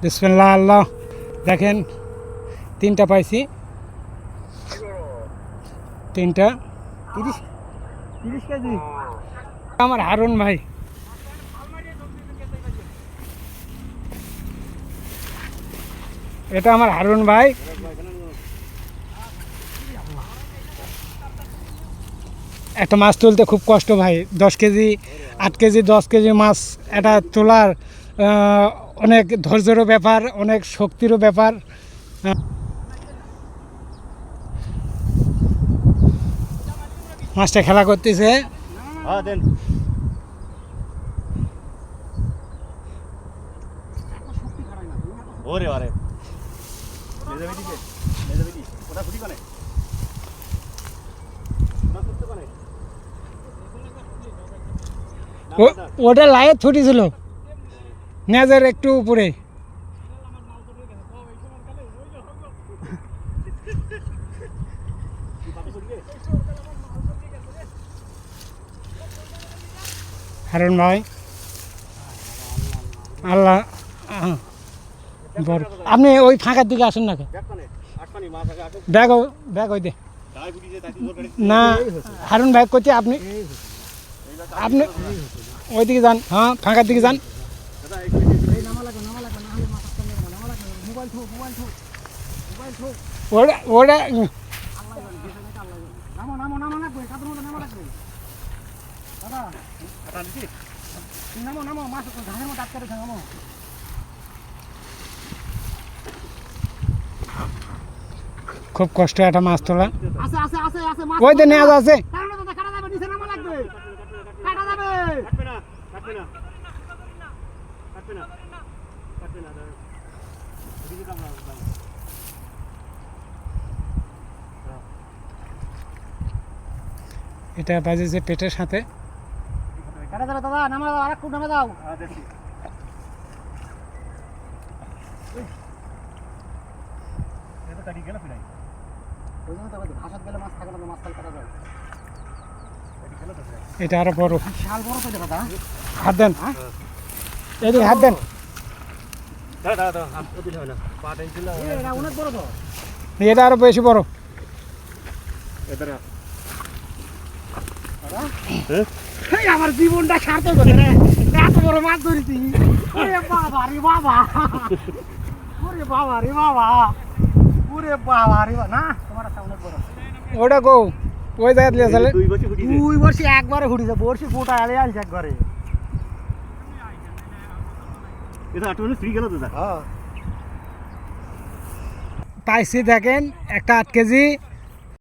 বিসমিল্লাহ আল্লাহ। দেখেন 3টা পাইছি, 3টা 30 কেজি। আমার হারুন ভাই। এটা আমার হারুন ভাই। একটা মাছ তুলতে খুব কষ্ট ভাই। 10 কেজি 8 কেজি 10 কেজি মাছ এটা তোলার অনেক ধৈর্যেরও ব্যাপার, অনেক শক্তিরও ব্যাপার। মাছটা খেলা করতেছে। হ্যাঁ দেন। ওরে আরে মেজাবি দিকে, মেজাবি দি ওটা খুঁটি কোনে, ওটা করতে কোনে। ওটা লাইট ছুটি ছিল নেজের একটু উপরে। হারুন ভাই আল্লাহ বড়। আপনি ওই ফাঁকার দিকে আসেন না, ব্যাগ ব্যাগ ওই দে না। হারুন ভাই করছে আপনি আপনি ওইদিকে যান। হ্যাঁ ফাঁকার দিকে যান। ওটা ওটা খুব কষ্ট একটা মাছ তোলা। ওই তো নেওয়া আছে। এটা বাজেছে পেটের সাথে। এটা আরো বড়। হাত দেন, এদিকে হাত দেন। এটা আরো বেশি বড়। আমার জীবনটা সার্থক হচ্ছে রে, এত বড় মাছ ধরেছি। ওরে বাবা রে বাবা, ওরে বাবা রে বাবা, ওরে বাবা রে বাবা। না তোমার একটা অনেক বড়। ওটা গো ওই জায়গা লিয়ে চলে। 2 বছর একবারে হুড়িছে, বর্ষি গোটা আলে আলছে একবারে। এটা আটুনে ফ্রি গেল তো দা। হ্যাঁ পাইছি দেখেন একটা 8 কেজি